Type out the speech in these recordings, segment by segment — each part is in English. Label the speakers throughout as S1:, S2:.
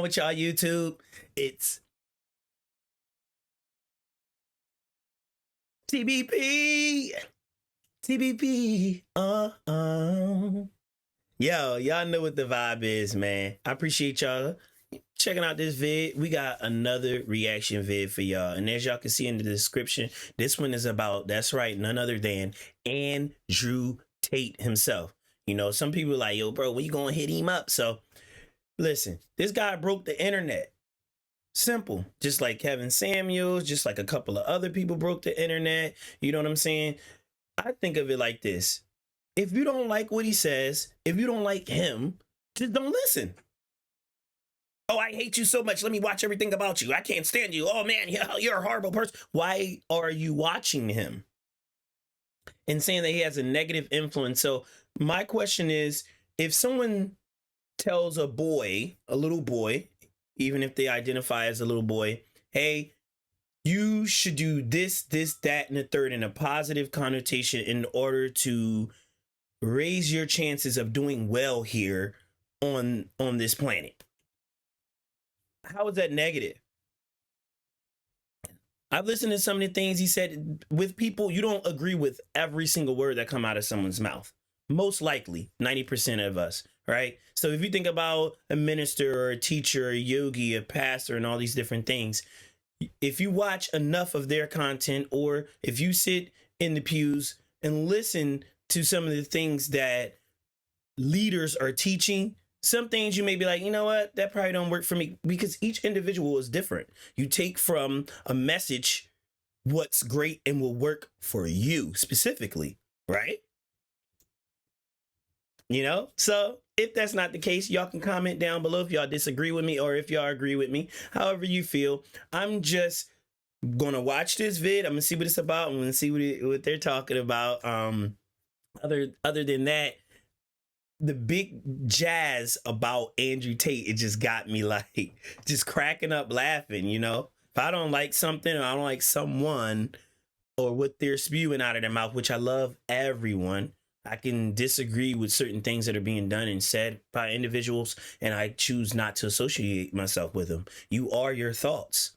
S1: with y'all, YouTube? It's TBP. TBP. Yo, y'all know what the vibe is, man. I appreciate y'all checking out this vid. We got another reaction vid for y'all. And as y'all can see in the description, this one is about, that's right, none other than Andrew Tate himself. You know, some people are like, yo, bro, when you gonna hit him up? So listen, this guy broke the internet. Simple. Just like Kevin Samuels, just like a couple of other people broke the internet. You know what I'm saying? I think of it like this. If you don't like what he says, if you don't like him, just don't listen. Oh, I hate you so much. Let me watch everything about you. I can't stand you. Oh, man, you're a horrible person. Why are you watching him? And saying that he has a negative influence. So my question is, if someone tells a boy, a little boy, even if they identify as a little boy, hey, you should do this, that, and the third in a positive connotation in order to raise your chances of doing well here on this planet. How is that negative? I've listened to some of the things he said. With people, you don't agree with every single word that come out of someone's mouth. Most likely, 90% of us, right? So if you think about a minister or a teacher, a yogi, a pastor, and all these different things, if you watch enough of their content, or if you sit in the pews and listen to some of the things that leaders are teaching, some things you may be like, you know what, that probably don't work for me, because each individual is different. You take from a message what's great and will work for you specifically, right? You know, so if that's not the case, y'all can comment down below if y'all disagree with me or if y'all agree with me, however you feel. I'm just gonna watch this vid. I'm gonna see what it's about. I'm gonna see what they're talking about. Other than that, the big jazz about Andrew Tate, it just got me like just cracking up laughing. You know, if I don't like something or I don't like someone or what they're spewing out of their mouth, which I love everyone, I can disagree with certain things that are being done and said by individuals, and I choose not to associate myself with them. You are your thoughts.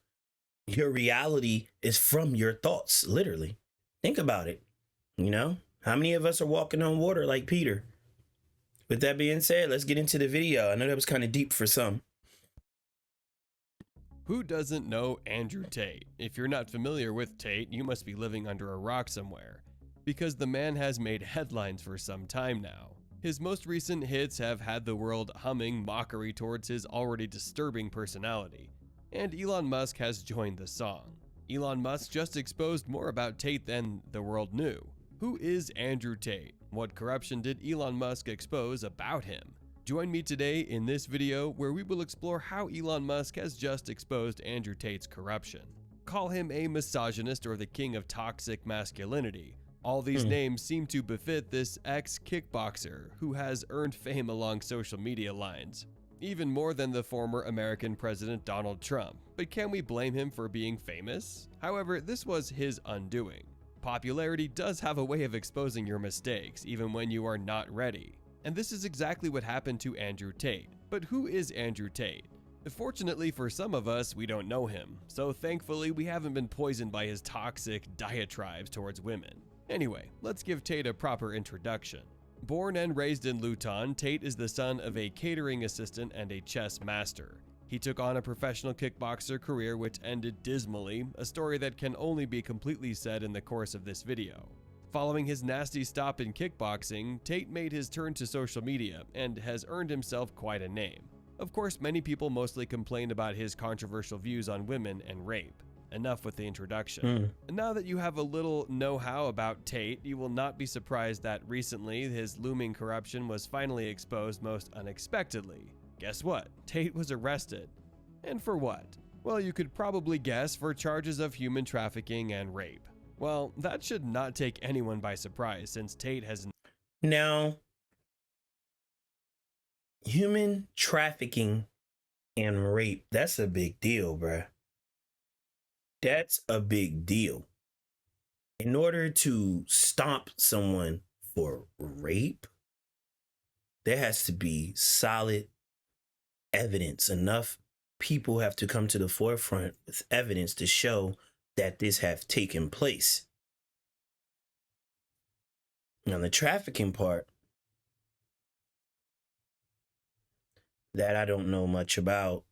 S1: Your reality is from your thoughts, literally. Think about it. You know, how many of us are walking on water like Peter? With that being said, let's get into the video. I know that was kind of deep for some.
S2: Who doesn't know Andrew Tate? If you're not familiar with Tate, you must be living under a rock somewhere, because the man has made headlines for some time now. His most recent hits have had the world humming mockery towards his already disturbing personality, and Elon Musk has joined the song. Elon Musk just exposed more about Tate than the world knew. Who is Andrew Tate? What corruption did Elon Musk expose about him? Join me today in this video where we will explore how Elon Musk has just exposed Andrew Tate's corruption. Call him a misogynist or the king of toxic masculinity. All these names seem to befit this ex-kickboxer who has earned fame along social media lines, even more than the former American President Donald Trump. But can we blame him for being famous? However, this was his undoing. Popularity does have a way of exposing your mistakes, even when you are not ready. And this is exactly what happened to Andrew Tate. But who is Andrew Tate? Fortunately for some of us, we don't know him, so thankfully we haven't been poisoned by his toxic diatribes towards women. Anyway, let's give Tate a proper introduction. Born and raised in Luton, Tate is the son of a catering assistant and a chess master. He took on a professional kickboxer career which ended dismally, a story that can only be completely said in the course of this video. Following his nasty stop in kickboxing, Tate made his turn to social media and has earned himself quite a name. Of course, many people mostly complained about his controversial views on women and rape. Enough with the introduction. Now that you have a little know-how about Tate, you will not be surprised that recently his looming corruption was finally exposed most unexpectedly. Guess what? Tate was arrested. And for what? Well, you could probably guess, for charges of human trafficking and rape. Well, that should not take anyone by surprise, since Tate has...
S1: Now, human trafficking and rape, that's a big deal, bruh. That's a big deal. In order to stomp someone for rape, there has to be solid evidence, enough people have to come to the forefront with evidence to show that this have taken place. Now, the trafficking part, that I don't know much about.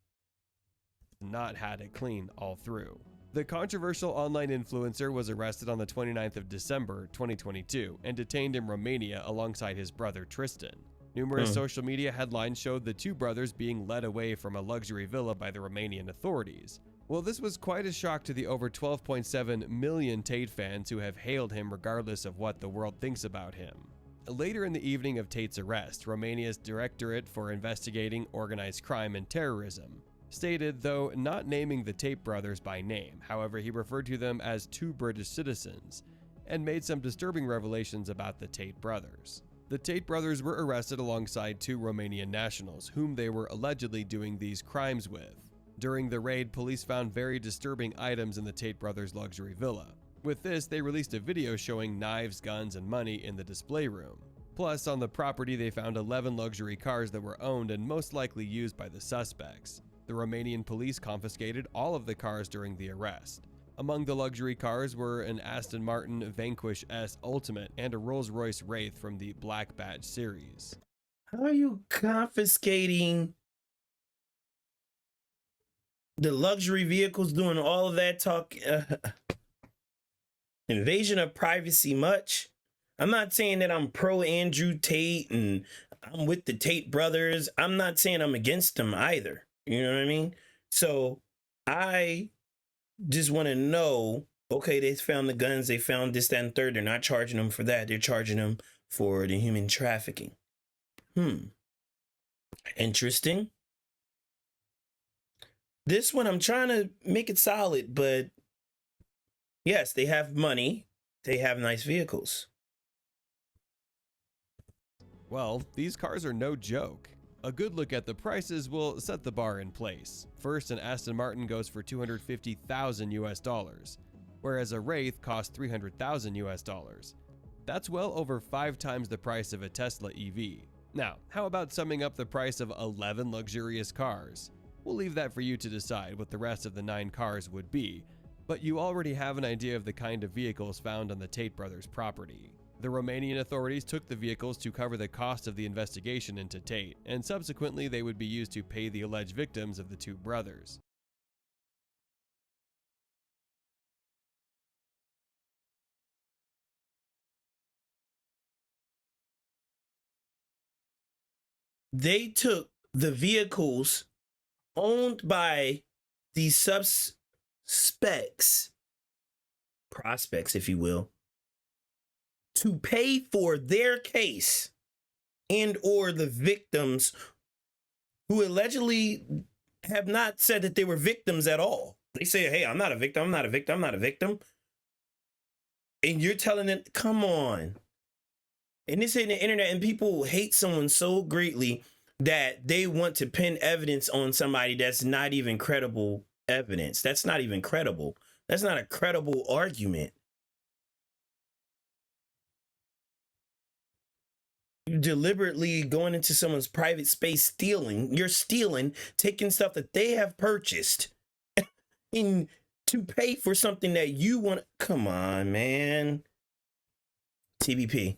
S2: Not had it clean all through. The controversial online influencer was arrested on the 29th of December 2022 and detained in Romania alongside his brother Tristan. Numerous social media headlines showed the two brothers being led away from a luxury villa by the Romanian authorities. Well, this was quite a shock to the over 12.7 million Tate fans who have hailed him regardless of what the world thinks about him. Later in the evening of Tate's arrest, Romania's Directorate for Investigating Organized Crime and Terrorism stated, though not naming the Tate brothers by name, however, he referred to them as two British citizens and made some disturbing revelations about the Tate brothers. The Tate brothers were arrested alongside two Romanian nationals, whom they were allegedly doing these crimes with. During the raid, police found very disturbing items in the Tate brothers' luxury villa. With this, they released a video showing knives, guns, and money in the display room. Plus, on the property, they found 11 luxury cars that were owned and most likely used by the suspects. The Romanian police confiscated all of the cars during the arrest. Among the luxury cars were an Aston Martin Vanquish S Ultimate and a Rolls-Royce Wraith from the Black Badge series.
S1: How are you confiscating the luxury vehicles, doing all of that talk? Invasion of privacy much? I'm not saying that I'm pro Andrew Tate and I'm with the Tate brothers. I'm not saying I'm against them either. You know what I mean? So I just want to know, okay, they found the guns, they found this, that, and third. They're not charging them for that. They're charging them for the human trafficking. Interesting. This one, I'm trying to make it solid, but yes, they have money. They have nice vehicles.
S2: Well, these cars are no joke. A good look at the prices will set the bar in place. First, an Aston Martin goes for $250,000 US, whereas a Wraith costs $300,000 US. That's well over 5 times the price of a Tesla EV. Now, how about summing up the price of 11 luxurious cars? We'll leave that for you to decide what the rest of the 9 cars would be, but you already have an idea of the kind of vehicles found on the Tate brothers' property. The Romanian authorities took the vehicles to cover the cost of the investigation into Tate, and subsequently they would be used to pay the alleged victims of the two brothers.
S1: They took the vehicles owned by the suspects, prospects, if you will, to pay for their case and or the victims who allegedly have not said that they were victims at all. They say, hey, I'm not a victim, I'm not a victim, I'm not a victim. And you're telling them, come on. And this ain't the internet, and people hate someone so greatly that they want to pin evidence on somebody that's not even credible evidence. That's not even credible. That's not a credible argument. You deliberately going into someone's private space, stealing. You're stealing, taking stuff that they have purchased in to pay for something that you want. Come on, man. TBP.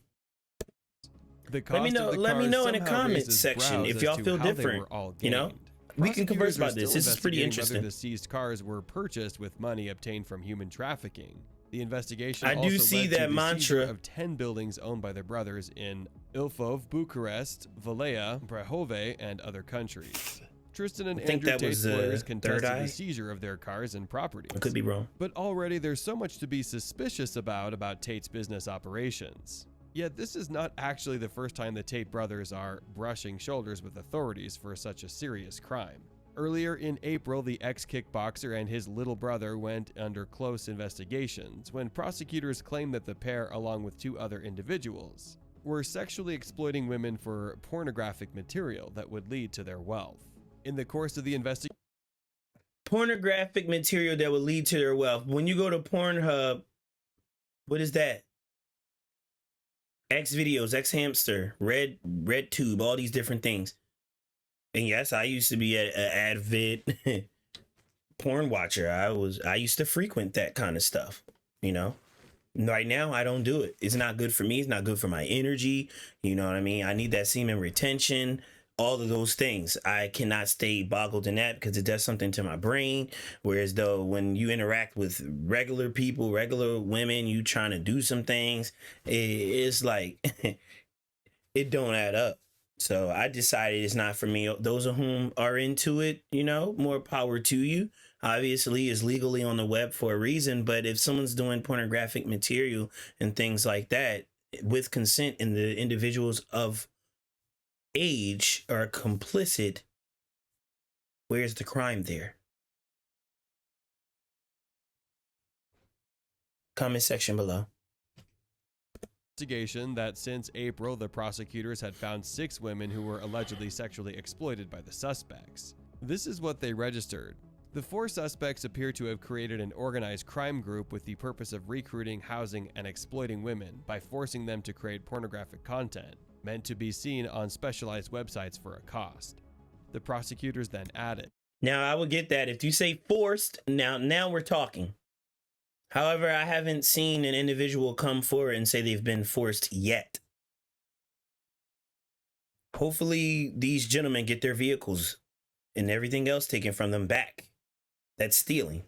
S1: Let me know in the comments section if y'all feel different. You know, we can converse about this. This is pretty interesting.
S2: Whether the seized cars were purchased with money obtained from human trafficking. The investigation
S1: I do see that mantra
S2: of 10 buildings owned by their brothers in Ilfov, Bucharest, Valea, Brahove, and other countries. Tristan and Andrew Tate's lawyers contested the seizure of their cars and properties.
S1: I could be wrong.
S2: But already there's so much to be suspicious about Tate's business operations. Yet this is not actually the first time the Tate brothers are brushing shoulders with authorities for such a serious crime. Earlier in April, the ex-kickboxer and his little brother went under close investigations when prosecutors claimed that the pair, along with 2 other individuals, were sexually exploiting women for pornographic material that would lead to their wealth. In the course of the investigation,
S1: pornographic material that would lead to their wealth. When you go to Pornhub, what is that? X videos, X hamster, red tube, all these different things. And yes, I used to be an avid porn watcher. I used to frequent that kind of stuff, you know. Right now, I don't do it. It's not good for me. It's not good for my energy. You know what I mean? I need that semen retention, all of those things. I cannot stay boggled in that because it does something to my brain. Whereas though when you interact with regular people, regular women, you trying to do some things, it's like it don't add up. So I decided it's not for me. Those of whom are into it, you know, more power to you. Obviously, it's legally on the web for a reason. But if someone's doing pornographic material and things like that with consent and the individuals of age are complicit, where's the crime there? Comment section below.
S2: Investigation that since April, the prosecutors had found 6 women who were allegedly sexually exploited by the suspects. This is what they registered. The 4 suspects appear to have created an organized crime group with the purpose of recruiting, housing, and exploiting women by forcing them to create pornographic content meant to be seen on specialized websites for a cost. The prosecutors then added,
S1: Now, I would get that. If you say forced, now we're talking. However, I haven't seen an individual come forward and say they've been forced yet. Hopefully, these gentlemen get their vehicles and everything else taken from them back. That's stealing.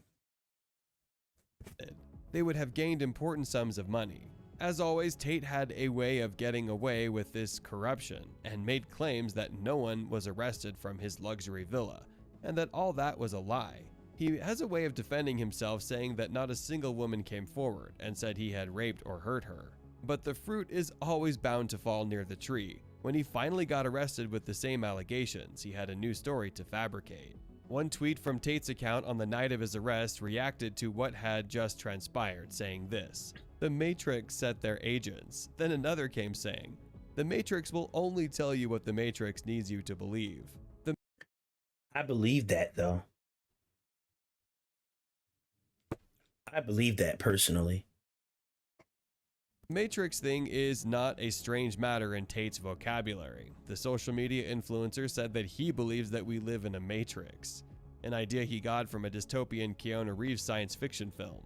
S2: they would have gained important sums of money. As always, Tate had a way of getting away with this corruption and made claims that no one was arrested from his luxury villa, and that all that was a lie. He has a way of defending himself, saying that not a single woman came forward and said he had raped or hurt her. But the fruit is always bound to fall near the tree. When he finally got arrested with the same allegations, he had a new story to fabricate. One tweet from Tate's account on the night of his arrest reacted to what had just transpired, saying this: "The Matrix set their agents." Then another came saying, "The Matrix will only tell you what the Matrix needs you to believe."
S1: I believe that, though. I believe that personally.
S2: Matrix thing is not a strange matter in Tate's vocabulary. The social media influencer said that he believes that we live in a matrix, an idea he got from a dystopian Keanu Reeves science fiction film.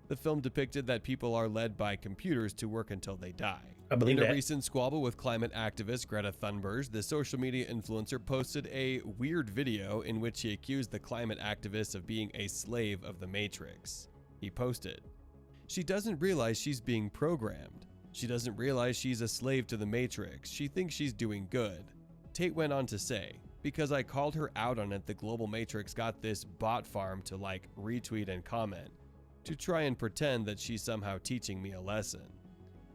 S2: The film depicted that people are led by computers to work until they die.
S1: I believe
S2: In a
S1: that.
S2: recent squabble with climate activist Greta Thunberg, the social media influencer posted a weird video in which he accused the climate activist of being a slave of the Matrix. He posted, "She doesn't realize she's being programmed. She doesn't realize she's a slave to the Matrix. She thinks she's doing good." Tate went on to say, "Because I called her out on it, the global Matrix got this bot farm to like, retweet, and comment, to try and pretend that she's somehow teaching me a lesson."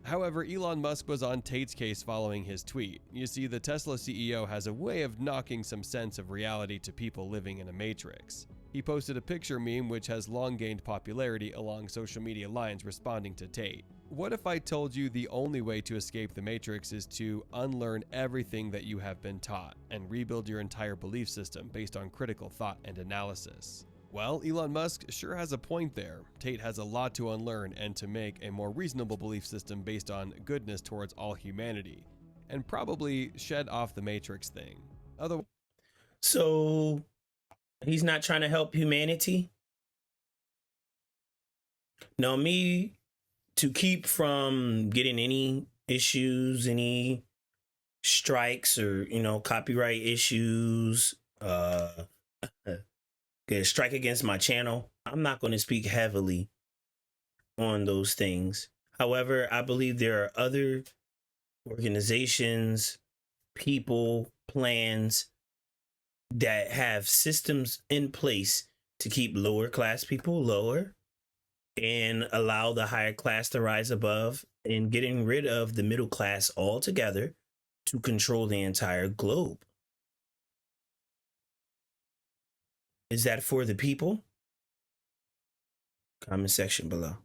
S2: However, Elon Musk was on Tate's case following his tweet. You see, the Tesla CEO has a way of knocking some sense of reality to people living in a matrix. He posted a picture meme which has long gained popularity along social media lines, responding to Tate. "What if I told you the only way to escape the matrix is to unlearn everything that you have been taught and rebuild your entire belief system based on critical thought and analysis?" Well, Elon Musk sure has a point there. Tate has a lot to unlearn and to make a more reasonable belief system based on goodness towards all humanity, and probably shed off the matrix thing. Otherwise,
S1: So he's not trying to help humanity. Now, me, to keep from getting any issues, any strikes, or copyright issues, get a strike against my channel, I'm not going to speak heavily on those things. However, I believe there are other organizations, people, plans that have systems in place to keep lower class people lower and allow the higher class to rise above, and getting rid of the middle class altogether to control the entire globe. Is that for the people? Comment section below.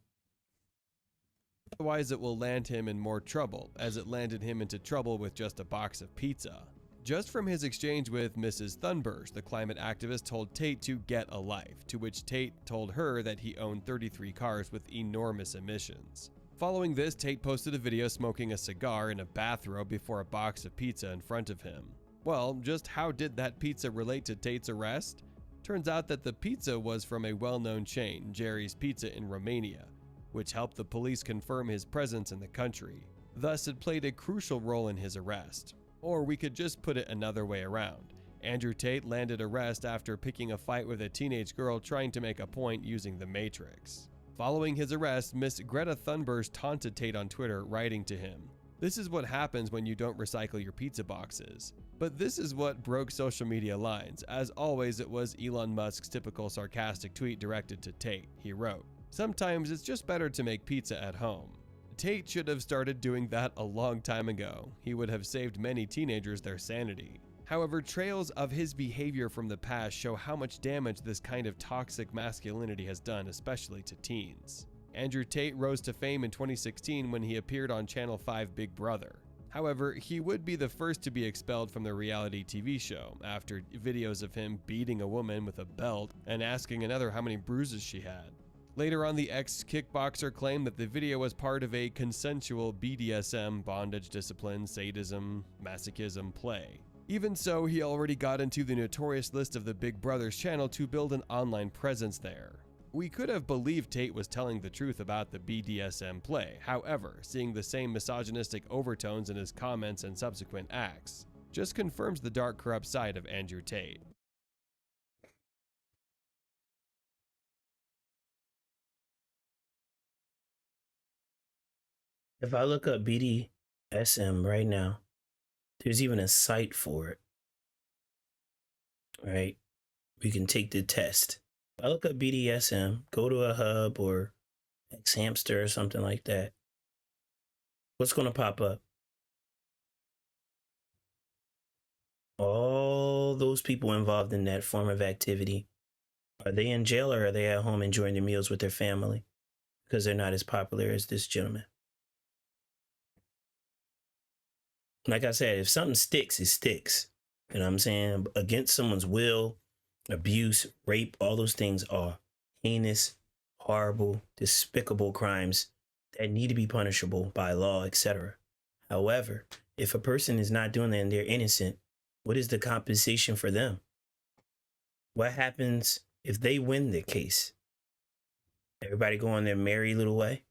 S2: it will land him in more trouble, as it landed him into trouble with just a box of pizza. Just from his exchange with Mrs. Thunberg, the climate activist told Tate to get a life, to which Tate told her that he owned 33 cars with enormous emissions. Following this, Tate posted a video smoking a cigar in a bathrobe before a box of pizza in front of him. Well, just how did that pizza relate to Tate's arrest? Turns out that the pizza was from a well-known chain, Jerry's Pizza in Romania, which helped the police confirm his presence in the country. Thus, it played a crucial role in his arrest. Or we could just put it another way around. Andrew Tate landed arrest after picking a fight with a teenage girl trying to make a point using the Matrix. Following his arrest, Miss Greta Thunberg taunted Tate on Twitter, writing to him, "This is what happens when you don't recycle your pizza boxes." But this is what broke social media lines. As always, it was Elon Musk's typical sarcastic tweet directed to Tate. He wrote, "Sometimes it's just better to make pizza at home." Tate should have started doing that a long time ago. He would have saved many teenagers their sanity. However, trails of his behavior from the past show how much damage this kind of toxic masculinity has done, especially to teens. Andrew Tate rose to fame in 2016 when he appeared on Channel 5 Big Brother. However, he would be the first to be expelled from the reality TV show after videos of him beating a woman with a belt and asking another how many bruises she had. Later on, the ex-kickboxer claimed that the video was part of a consensual BDSM, bondage, discipline, sadism, masochism play. Even so, he already got into the notorious list of the Big Brother's channel to build an online presence there. We could have believed Tate was telling the truth about the BDSM play. However, seeing the same misogynistic overtones in his comments and subsequent acts just confirms the dark, corrupt side of Andrew Tate.
S1: If I look up BDSM right now, there's even a site for it. Right? We can take the test. If I look up BDSM, go to a hub or X Hamster or something like that. What's going to pop up? All those people involved in that form of activity, are they in jail or are they at home enjoying their meals with their family? Because they're not as popular as this gentleman. Like I said, if something sticks, it sticks. You know what I'm saying? Against someone's will, abuse, rape, all those things are heinous, horrible, despicable crimes that need to be punishable by law, etc. However, if a person is not doing that and they're innocent, what is the compensation for them? What happens if they win the case? Everybody go on their merry little way?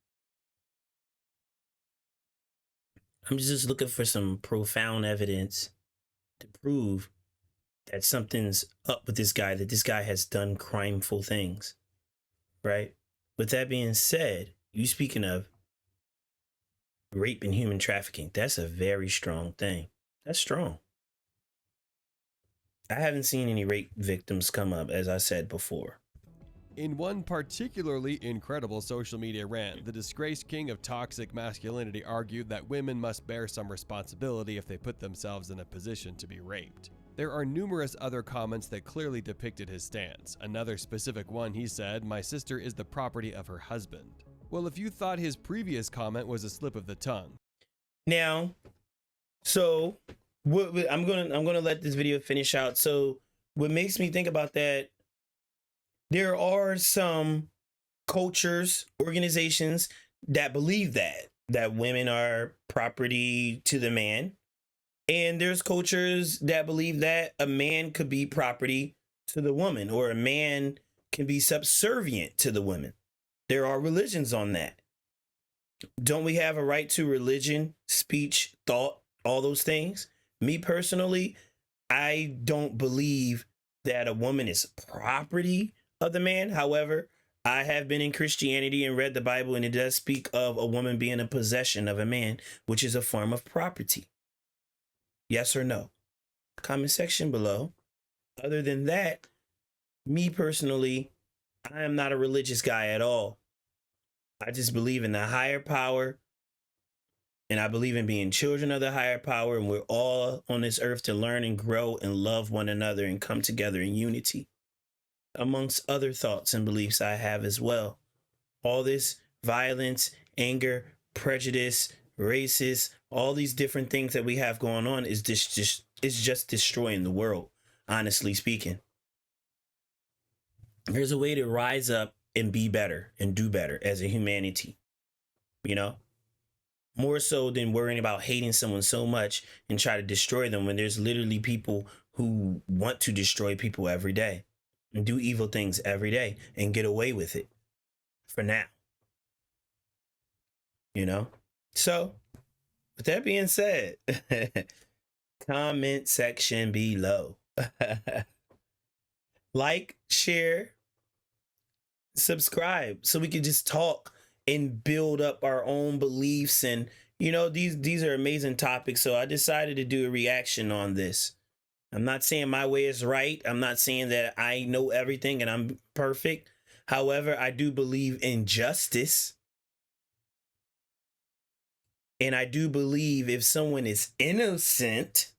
S1: I'm just looking for some profound evidence to prove that something's up with this guy, that this guy has done crimeful things, right? With that being said, you speaking of rape and human trafficking, that's a very strong thing. That's strong. I haven't seen any rape victims come up, as I said before.
S2: In one particularly incredible social media rant, the disgraced king of toxic masculinity argued that women must bear some responsibility if they put themselves in a position to be raped. There are numerous other comments that clearly depicted his stance. Another specific one, he said, "My sister is the property of her husband." Well, if you thought his previous comment was a slip of the tongue.
S1: Now, so I'm gonna let this video finish out. So what makes me think about that, there are some cultures, organizations that believe that women are property to the man. And there's cultures that believe that a man could be property to the woman, or a man can be subservient to the woman. There are religions on that. Don't we have a right to religion, speech, thought, all those things? Me personally, I don't believe that a woman is property of the man. However, I have been in Christianity and read the Bible, and it does speak of a woman being a possession of a man, which is a form of property. Yes or no? Comment section below. Other than that, me personally, I am not a religious guy at all. I just believe in the higher power, and I believe in being children of the higher power, and we're all on this earth to learn and grow and love one another and come together in unity, amongst other thoughts and beliefs I have as well. All this violence, anger, prejudice, racist, all these different things that we have going on is just destroying the world, honestly speaking. There's a way to rise up and be better and do better as a humanity, you know? more so than worrying about hating someone so much and try to destroy them, when there's literally people who want to destroy people every day and do evil things every day and get away with it for now. You know? So, with that being said, comment section below. Like, share, subscribe so we can just talk and build up our own beliefs. And you know, these are amazing topics, so I decided to do a reaction on this. I'm not saying my way is right. I'm not saying that I know everything and I'm perfect. However, I do believe in justice. And I do believe if someone is innocent,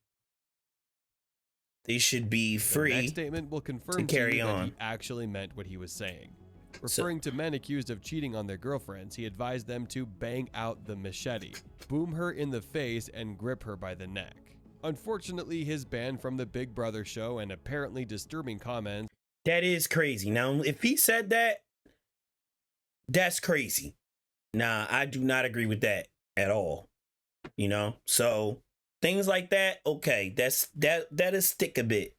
S1: they should be free.
S2: The next statement will confirm
S1: to carry
S2: you that
S1: on.
S2: he actually meant what he was saying. Referring to men accused of cheating on their girlfriends, he advised them to bang out the machete, boom her in the face, and grip her by the neck. Unfortunately, his ban from the Big Brother show and apparently disturbing comments.
S1: That is crazy. Now, if he said that, that's crazy. Nah, I do not agree with that at all. You know, so things like that, okay, that'll stick a bit.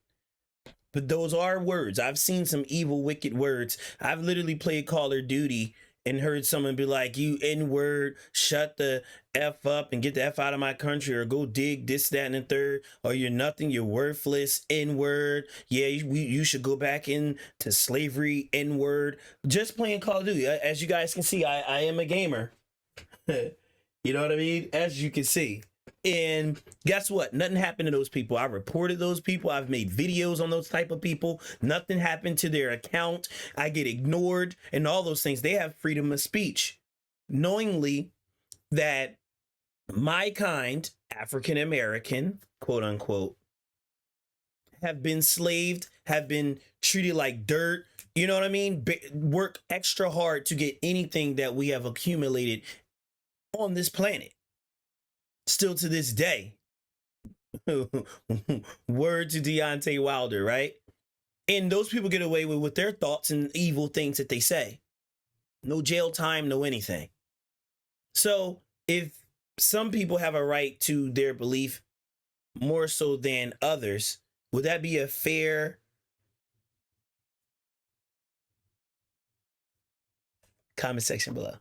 S1: But those are words. I've seen some evil, wicked words. I've literally played Call of Duty and heard someone be like, you N-word, shut the F up and get the F out of my country, or go dig this, that, and the third, or you're nothing, you're worthless, N-word. Yeah, you should go back into slavery, N-word. Just playing Call of Duty. As you guys can see, I am a gamer. You know what I mean? As you can see. And guess what? Nothing happened to those people. I reported those people. I've made videos on those type of people. Nothing happened to their account. I get ignored and all those things. They have freedom of speech. Knowingly that my kind, African American, quote unquote, have been slaved, have been treated like dirt. You know what I mean? Work extra hard to get anything that we have accumulated on this planet. Still to this day. Word to Deontay Wilder, right? And those people get away with their thoughts and evil things that they say. No jail time, no anything. So if some people have a right to their belief more so than others, would that be a fair comment section below?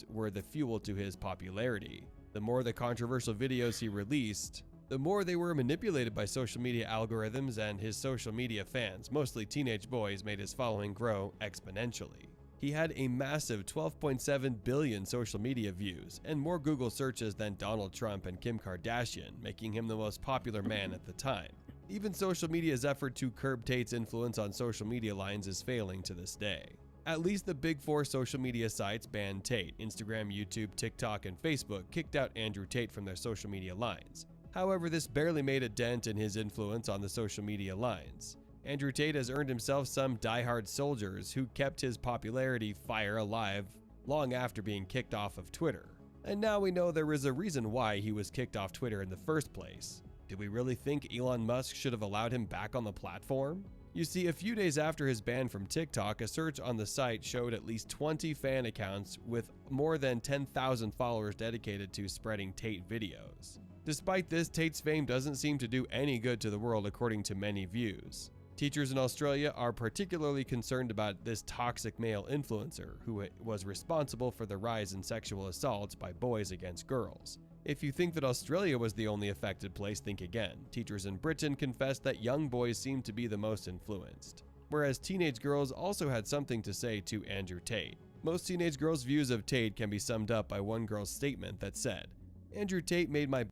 S2: Were the fuel to his popularity. The more the controversial videos he released, the more they were manipulated by social media algorithms, and his social media fans, mostly teenage boys, made his following grow exponentially. He had a massive 12.7 billion social media views and more Google searches than Donald Trump and Kim Kardashian, making him the most popular man at the time. Even social media's effort to curb Tate's influence on social media lines is failing to this day. At least the big four social media sites banned Tate. Instagram, YouTube, TikTok, and Facebook kicked out Andrew Tate from their social media lines. However, this barely made a dent in his influence on the social media lines. Andrew Tate has earned himself some diehard soldiers who kept his popularity fire alive long after being kicked off of Twitter. And now we know there is a reason why he was kicked off Twitter in the first place. Do we really think Elon Musk should have allowed him back on the platform? You see, a few days after his ban from TikTok, a search on the site showed at least 20 fan accounts with more than 10,000 followers dedicated to spreading Tate videos. Despite this, Tate's fame doesn't seem to do any good to the world according to many views. Teachers in Australia are particularly concerned about this toxic male influencer who was responsible for the rise in sexual assaults by boys against girls. If you think that Australia was the only affected place, think again. Teachers in Britain confessed that young boys seemed to be the most influenced, whereas teenage girls also had something to say to Andrew Tate. Most teenage girls' views of Tate can be summed up by one girl's statement that said, "Andrew Tate made my..."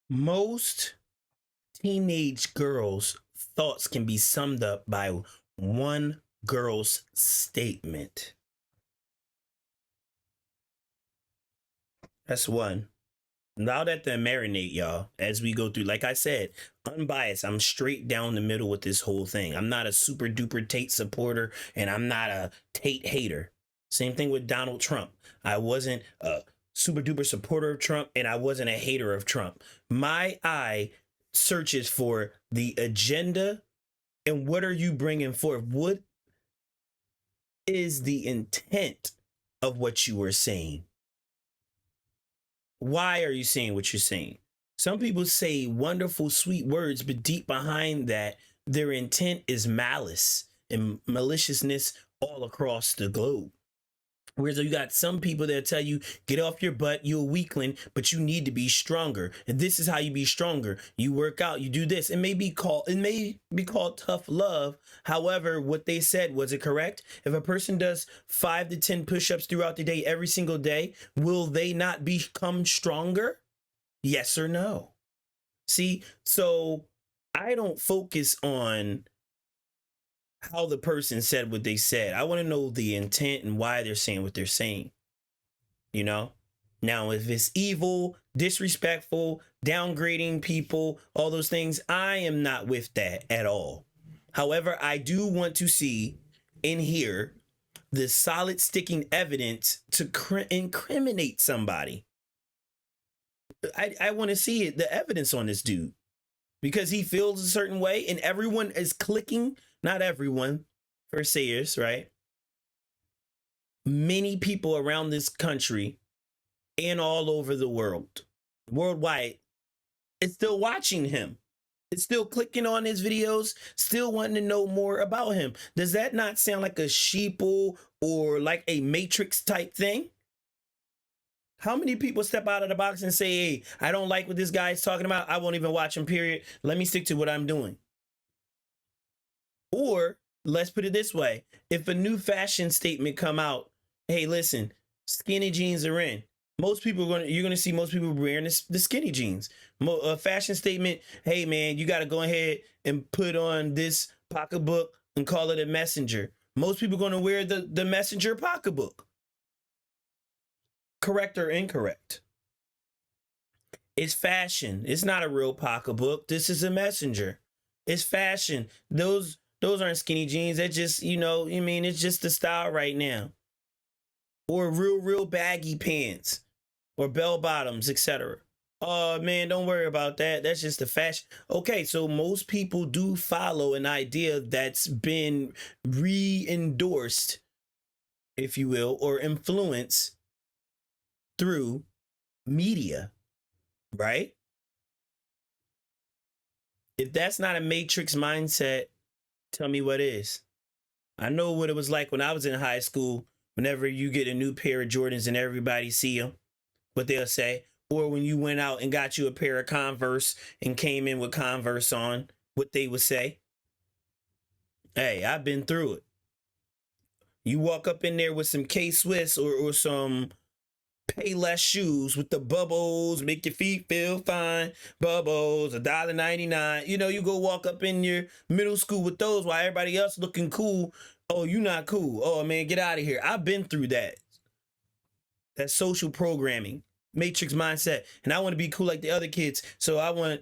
S1: Most teenage girls' thoughts can be summed up by one girl's statement. That's one. Allow that to marinate, y'all, as we go through. Like I said, unbiased. I'm straight down the middle with this whole thing. I'm not a super duper Tate supporter, and I'm not a Tate hater. Same thing with Donald Trump. I wasn't a super duper supporter of Trump, and I wasn't a hater of Trump. My eye searches for the agenda and what are you bringing forth? What is the intent of what you were saying? Why are you saying what you're saying? Some people say wonderful, sweet words, but deep behind that, their intent is malice and maliciousness all across the globe. Whereas you got some people that tell you, get off your butt, you're a weakling, but you need to be stronger. And this is how you be stronger. You work out, you do this. It may be called tough love. However, what they said, was it correct? If a person does 5 to 10 push-ups throughout the day, every single day, will they not become stronger? Yes or no? See, so I don't focus on how the person said what they said. I want to know the intent and why they're saying what they're saying. You know? Now, if it's evil, disrespectful, downgrading people, all those things, I am not with that at all. However, I do want to see and hear the solid sticking evidence to incriminate somebody. I want to see it, the evidence on this dude, because he feels a certain way and everyone is clicking. Not everyone, for sayers, right? Many people around this country and all over the world, worldwide, is still watching him. It's still clicking on his videos, still wanting to know more about him. Does that not sound like a sheeple or like a Matrix type thing? How many people step out of the box and say, hey, I don't like what this guy is talking about. I won't even watch him, period. Let me stick to what I'm doing. Or let's put it this way. If a new fashion statement come out, hey, listen, skinny jeans are in. Most people you're going to see most people wearing the skinny jeans. A fashion statement, hey, man, you got to go ahead and put on this pocketbook and call it a messenger. Most people are going to wear the messenger pocketbook. Correct or incorrect? It's fashion. It's not a real pocketbook. This is a messenger. It's fashion. Those aren't skinny jeans. They're just, it's just the style right now. Or real baggy pants or bell bottoms, etc. Oh man, don't worry about that. That's just the fashion. Okay, so most people do follow an idea that's been re-endorsed, if you will, or influenced through media, right? If that's not a Matrix mindset, tell me what is. I know what it was like when I was in high school. Whenever you get a new pair of Jordans and everybody see them, what they'll say. Or when you went out and got you a pair of Converse and came in with Converse on, what they would say. Hey, I've been through it. You walk up in there with some K-Swiss or some Payless shoes with the bubbles, make your feet feel fine. Bubbles, $1.99. You go walk up in your middle school with those while everybody else looking cool. Oh, you not cool. Oh man, get out of here. I've been through that. That social programming, Matrix mindset. And I want to be cool like the other kids. So I want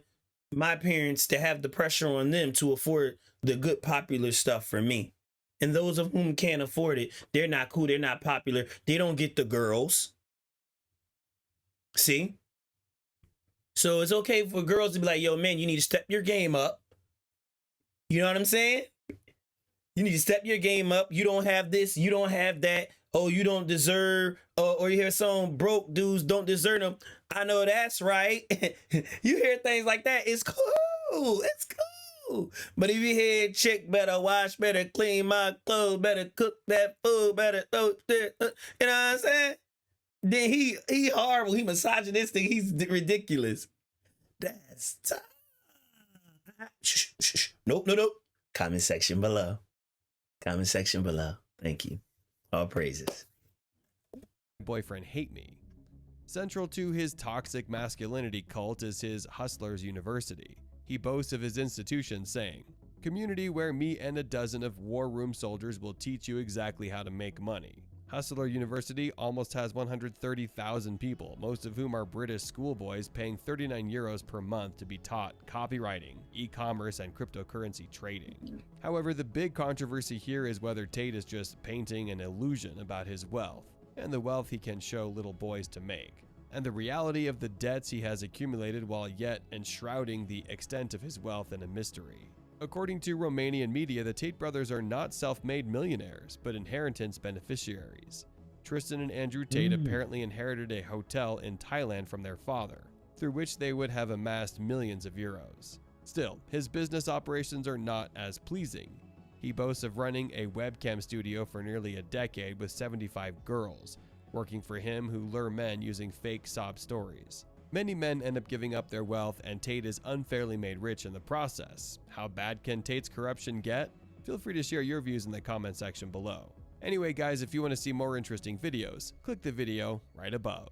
S1: my parents to have the pressure on them to afford the good popular stuff for me. And those of whom can't afford it, they're not cool. They're not popular. They don't get the girls. See? So it's okay for girls to be like, yo, man, you need to step your game up. You know what I'm saying? You need to step your game up. You don't have this. You don't have that. Oh, you don't deserve. Or you hear some broke dudes don't deserve them. I know that's right. You hear things like that. It's cool. It's cool. But if you hear chick better wash, better clean my clothes, better cook that food, better, you know what I'm saying? Then he horrible. He misogynistic. He's ridiculous. That's tough. Shh. Nope. Comment section below. Comment section below. Thank you. All praises.
S2: Boyfriend hate me. Central to his toxic masculinity cult is his Hustlers University. He boasts of his institution saying, "Community where me and a dozen of war room soldiers will teach you exactly how to make money." Hustler University almost has 130,000 people, most of whom are British schoolboys paying €39 per month to be taught copywriting, e-commerce, and cryptocurrency trading. However, the big controversy here is whether Tate is just painting an illusion about his wealth, and the wealth he can show little boys to make, and the reality of the debts he has accumulated while yet enshrouding the extent of his wealth in a mystery. According to Romanian media, the Tate brothers are not self-made millionaires, but inheritance beneficiaries. Tristan and Andrew Tate apparently inherited a hotel in Thailand from their father, through which they would have amassed millions of euros. Still, his business operations are not as pleasing. He boasts of running a webcam studio for nearly a decade with 75 girls, working for him who lure men using fake sob stories. Many men end up giving up their wealth, and Tate is unfairly made rich in the process. How bad can Tate's corruption get? Feel free to share your views in the comment section below. Anyway guys, if you want to see more interesting videos, click the video right above.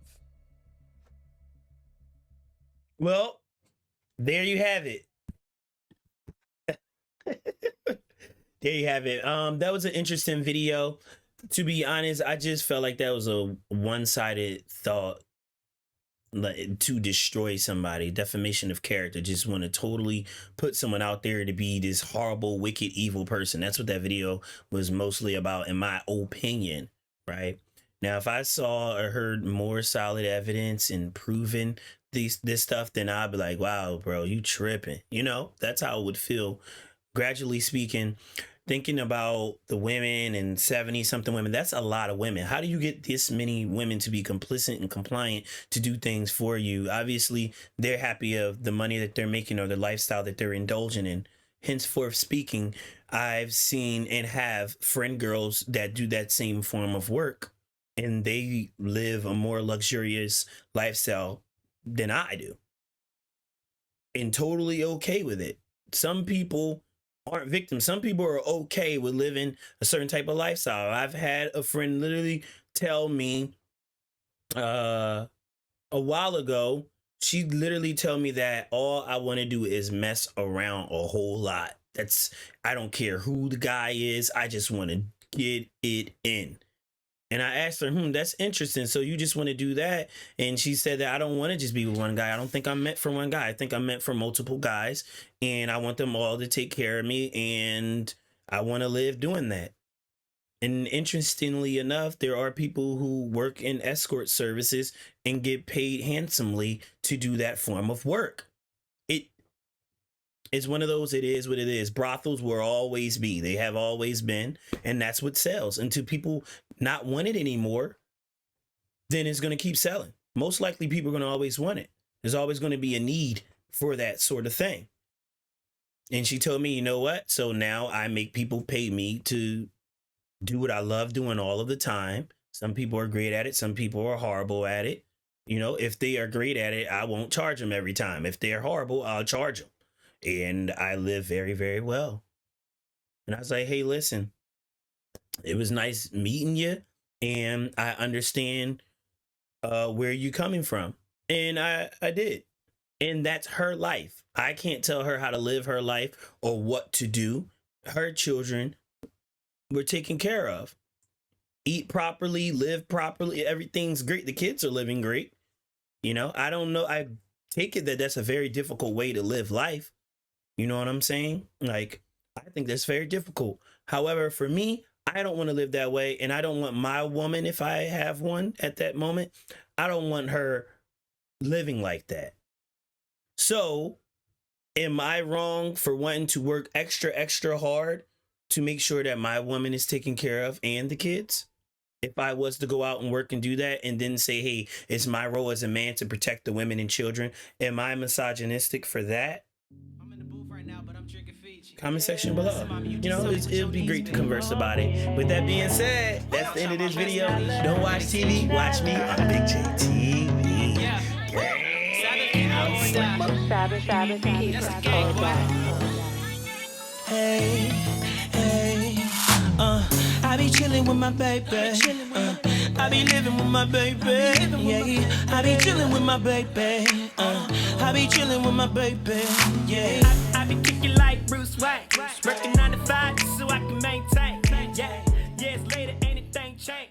S1: Well, there you have it. There you have it. That was an interesting video. To be honest, I just felt like that was a one-sided thought, like, to destroy somebody, defamation of character, just want to totally put someone out there to be this horrible, wicked, evil person. That's what that video was mostly about, in my opinion, right? Now, if I saw or heard more solid evidence and proven this stuff, then I'd be like, wow, bro, you tripping. You know, that's how it would feel. Gradually speaking, thinking about the women and 70 something women, that's a lot of women. How do you get this many women to be complicit and compliant to do things for you? Obviously, they're happy of the money that they're making or the lifestyle that they're indulging in. Henceforth speaking, I've seen and have friend girls that do that same form of work, and they live a more luxurious lifestyle than I do, and totally okay with it. Some people aren't victims. Some people are okay with living a certain type of lifestyle. I've had a friend literally tell me a while ago, she literally told me that all I want to do is mess around a whole lot. I don't care who the guy is. I just want to get it in. And I asked her, that's interesting. So you just want to do that? And she said that I don't want to just be with one guy. I don't think I'm meant for one guy. I think I'm meant for multiple guys. And I want them all to take care of me. And I want to live doing that. And interestingly enough, there are people who work in escort services and get paid handsomely to do that form of work. It's one of those, it is what it is. Brothels will always be. They have always been. And that's what sells. Until people not want it anymore, then it's going to keep selling. Most likely people are going to always want it. There's always going to be a need for that sort of thing. And she told me, you know what? So now I make people pay me to do what I love doing all of the time. Some people are great at it. Some people are horrible at it. You know, if they are great at it, I won't charge them every time. If they're horrible, I'll charge them. And I live very, very well. And I was like, hey, listen, it was nice meeting you. And I understand where you're coming from. And I did. And that's her life. I can't tell her how to live her life or what to do. Her children were taken care of. Eat properly, live properly. Everything's great. The kids are living great. You know, I don't know. I take it that that's a very difficult way to live life. You know what I'm saying? Like, I think that's very difficult. However, for me, I don't want to live that way. And I don't want my woman, if I have one at that moment, I don't want her living like that. So, am I wrong for wanting to work extra, extra hard to make sure that my woman is taken care of and the kids? If I was to go out and work and do that and then say, hey, it's my role as a man to protect the women and children, am I misogynistic for that? Comment section below. You know, it'll be great to converse about it. With that being said, that's the end of this video. Don't watch TV, watch me on BiGJaYTV.
S3: Hey, hey, I be chilling with my baby. I be living with my baby. Yeah, I be chilling with my baby. I be chilling with my baby. Yeah, I be kicking like Bruce Wayne, working 9 to 5 so I can maintain. Yeah, years later, anything change.